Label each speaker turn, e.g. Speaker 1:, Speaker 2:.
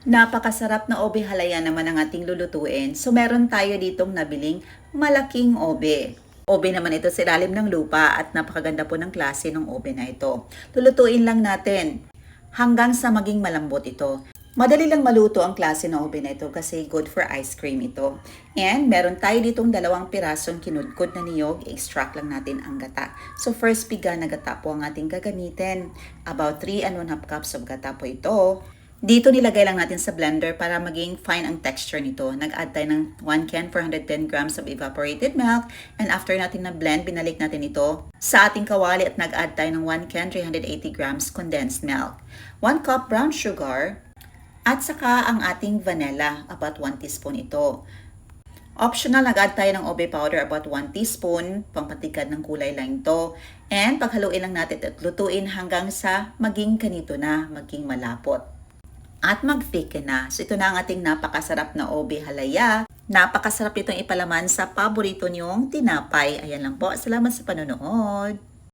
Speaker 1: Napakasarap na obe halaya naman ang ating lulutuin. So meron tayo ditong nabiling malaking obe. Obe naman ito sa ilalim ng lupa at napakaganda po ng klase ng obe na ito. Lulutuin lang natin hanggang sa maging malambot ito. Madali lang maluto ang klase ng obe na ito kasi good for ice cream ito. And meron tayo ditong 2 pirasong kinudkod na niyog. I-extract lang natin ang gata. So first piga na gata po ang ating gagamitin. About 3½ cups of gata po ito. Dito nilagay lang natin sa blender para maging fine ang texture nito. Nag-add tayo ng 1 can 410 grams of evaporated milk. And after natin na blend, binalik natin ito sa ating kawali at nag-add tayo ng 1 can 380 grams condensed milk. 1 cup brown sugar. At saka ang ating vanilla, about 1 teaspoon ito. Optional, nag-add tayo ng obe powder, about 1 teaspoon. Pampatikad ng kulay lang ito. And paghaluin lang natin at lutuin hanggang sa maging ganito na, maging malapot. At mag-thicken na. So ito na ang ating napakasarap na obe halaya. Napakasarap itong ipalaman sa paborito niyong tinapay. Ayan lang po. Salamat sa panonood.